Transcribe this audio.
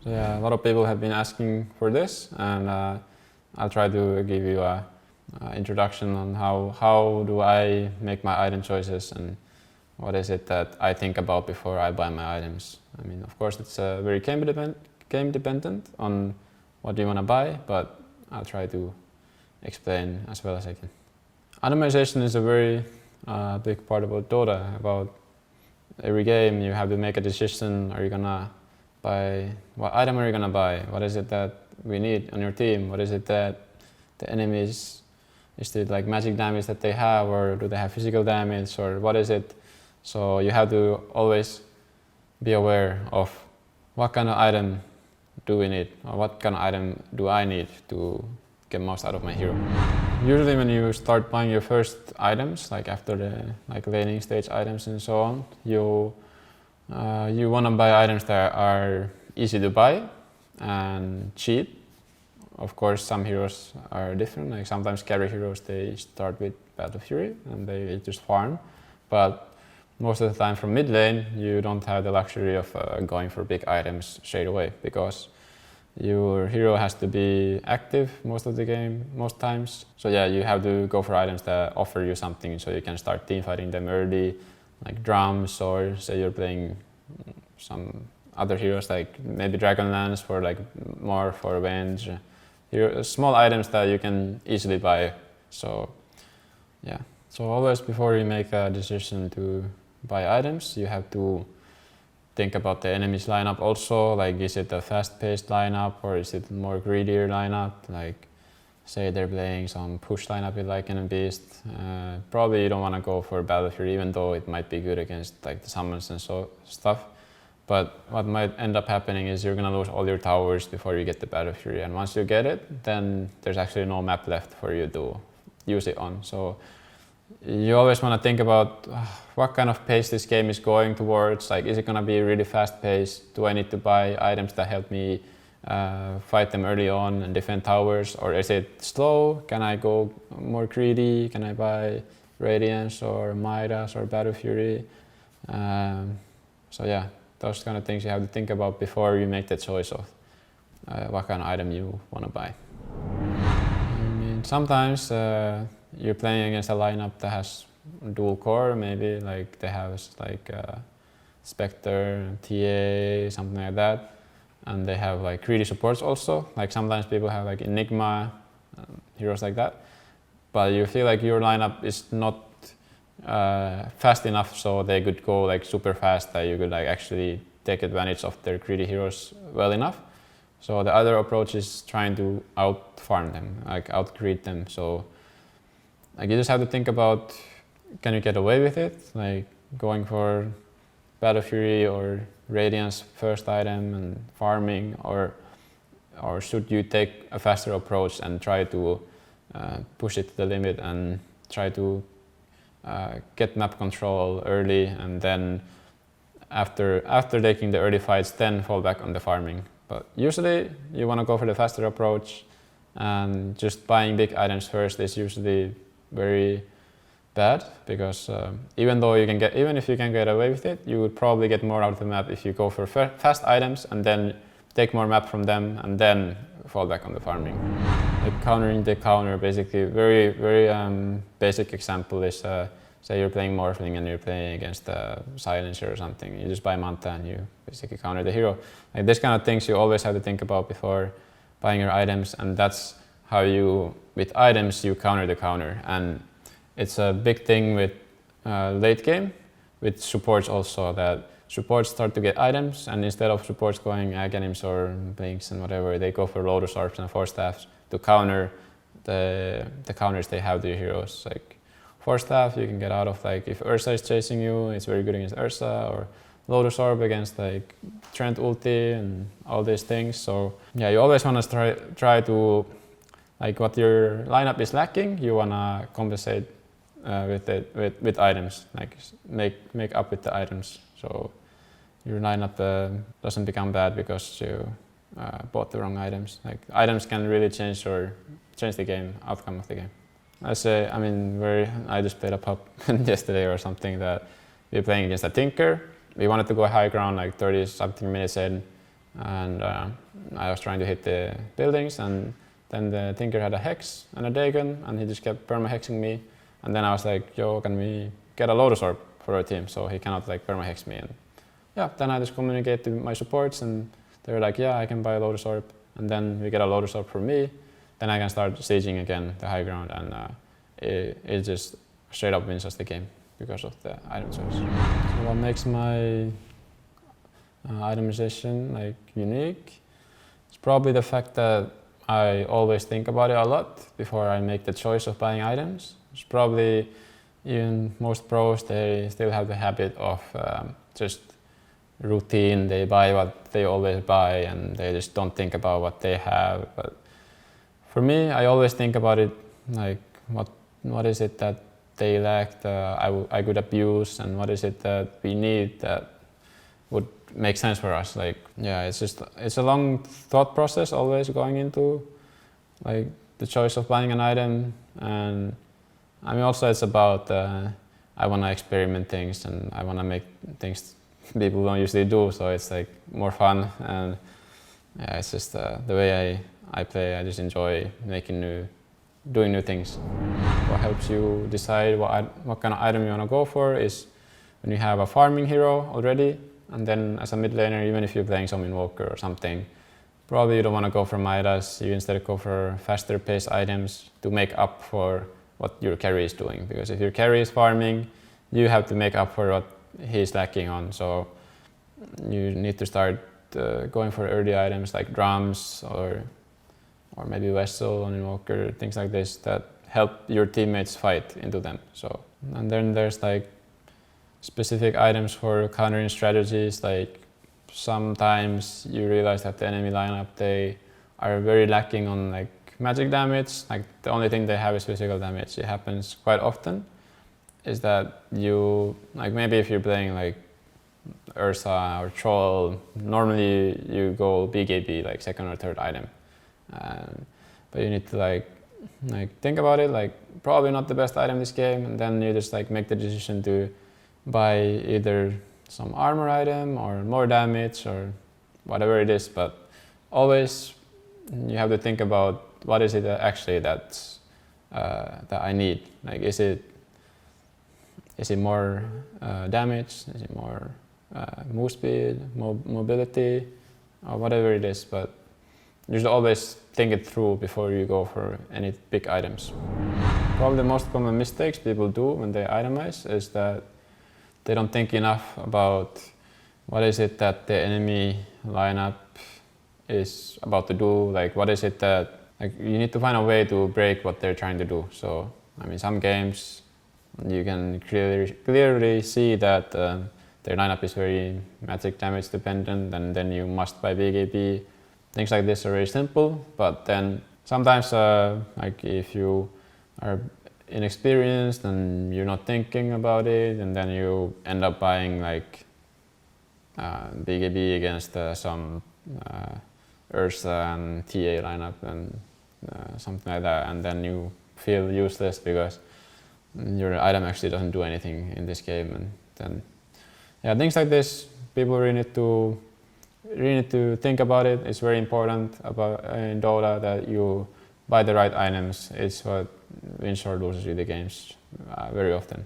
So yeah, a lot of people have been asking for this, and I'll try to give you a introduction on how do I make my item choices and what is it that I think about before I buy my items. I mean, of course, it's very game dependent on what you want to buy, but I'll try to explain as well as I can. Itemization is a very big part about Dota. About every game, you have to make a decision. Are you gonna buy, what item are you gonna buy? What is it that we need on your team? What is it that the enemies, is it like magic damage that they have, or do they have physical damage, or what is it? So you have to always be aware of what kind of item do we need, or what kind of item do I need to get most out of my hero. Usually when you start buying your first items, like after the laning stage items and so on, you want to buy items that are easy to buy and cheap. Of course, some heroes are different. Like sometimes carry heroes, they start with Battle Fury and they just farm. But most of the time from mid lane, you don't have the luxury of going for big items straight away, because your hero has to be active most of the game, most times. So yeah, you have to go for items that offer you something, so you can start teamfighting them early, like drums, or say you're playing some other heroes like maybe Dragonlance for like more for revenge. Small items that you can easily buy. So yeah, so always before you make a decision to buy items, you have to think about the enemy's lineup also. Like, is it a fast-paced lineup, or is it more greedier lineup? Like, say they're playing some push lineup with Lycan and Beast. Probably you don't want to go for Battle Fury, even though it might be good against like the summons and so stuff. But what might end up happening is you're gonna lose all your towers before you get the Battle Fury, and once you get it, then there's actually no map left for you to use it on. So you always want to think about what kind of pace this game is going towards. Like, is it going to be really fast paced? Do I need to buy items that help me fight them early on and defend towers? Or is it slow? Can I go more greedy? Can I buy Radiance or Midas or Battle Fury? So yeah, those kind of things you have to think about before you make the choice of what kind of item you want to buy. I mean, sometimes you're playing against a lineup that has dual core, maybe like they have like Spectre, TA, something like that, and they have like greedy supports also. Like sometimes people have like Enigma, heroes like that, but you feel like your lineup is not fast enough, so they could go like super fast that you could like actually take advantage of their greedy heroes well enough. So the other approach is trying to out farm them, like out greed them. So like you just have to think about, can you get away with it? Like going for Battle Fury or Radiance first item and farming, or should you take a faster approach and try to push it to the limit and try to get map control early, and then after taking the early fights, then fall back on the farming. But usually you want to go for the faster approach, and just buying big items first is usually very bad, because even if you can get away with it, you would probably get more out of the map if you go for fast items and then take more map from them and then fall back on the farming. Like countering the counter, basically, very basic example is say you're playing Morphling and you're playing against a Silencer or something. You just buy Manta and you basically counter the hero. Like this kind of things you always have to think about before buying your items, and that's how with items you counter the counter. And it's a big thing with late game, with supports also, that supports start to get items, and instead of supports going Aghanims or Blinks and whatever, they go for Lotus Orbs and Force Staffs to counter the counters they have to your heroes. Like Force Staff you can get out of, like if Ursa is chasing you, it's very good against Ursa, or Lotus Orb against like Trent ulti and all these things. So yeah, you always want to try to, like what your lineup is lacking, you want to compensate with items, like make up with the items, so your lineup doesn't become bad because you bought the wrong items. Like items can really change the outcome of the game. I just played a pub yesterday or something that we were playing against a Tinker. We wanted to go high ground like 30 something minutes in, and I was trying to hit the buildings, and then the Tinker had a hex and a Dagon, and he just kept perma-hexing me. And then I was like, yo, can we get a Lotus Orb for our team so he cannot like perma-hex me? And yeah, then I just communicate to my supports, and they were like, yeah, I can buy a Lotus Orb. And then we get a Lotus Orb for me. Then I can start sieging again the high ground, and it just straight up wins us the game because of the item choice. So what makes my itemization like unique? It's probably the fact that I always think about it a lot before I make the choice of buying items. It's probably even most pros, they still have the habit of just routine. They buy what they always buy, and they just don't think about what they have. But for me, I always think about it like what is it that they lack that I could abuse, and what is it that we need that would make sense for us. Like, yeah, it's a long thought process always going into like the choice of buying an item. And I mean, also it's about I want to experiment things, and I want to make things people don't usually do, so it's like more fun. And yeah, it's just the way I play. I just enjoy doing new things. What helps you decide what kind of item you want to go for is when you have a farming hero already, and then as a mid laner, even if you're playing some Invoker or something, probably you don't want to go for Midas. You instead go for faster paced items to make up for what your carry is doing. Because if your carry is farming, you have to make up for what he's lacking on. So you need to start going for early items like drums or maybe Vessel on Invoker, things like this that help your teammates fight into them. So, and then there's like specific items for countering strategies. Like sometimes you realize that the enemy lineup, they are very lacking on like magic damage. Like the only thing they have is physical damage. It happens quite often. Is that you, like maybe if you're playing like Ursa or Troll, normally you go BKB, like second or third item. But you need to like think about it, like probably not the best item this game, and then you just like make the decision to buy either some armor item or more damage or whatever it is. But always you have to think about what is it actually that I need. Like is it more damage? Is it more move speed, mobility, or whatever it is? But you should always think it through before you go for any big items. Probably the most common mistakes people do when they itemize is that they don't think enough about what is it that the enemy lineup is about to do. Like what is it that, like you need to find a way to break what they're trying to do. So I mean, some games you can clearly see that their lineup is very magic damage dependent, and then you must buy BKB. Things like this are very simple, but then sometimes like if you are inexperienced and you're not thinking about it, and then you end up buying like BKB against some Ursa and TA lineup and something like that, and then you feel useless because your item actually doesn't do anything in this game. And then yeah, things like this, people really need to think about it. It's very important about in Dota that you buy the right items. It's what wins or loses you the games very often.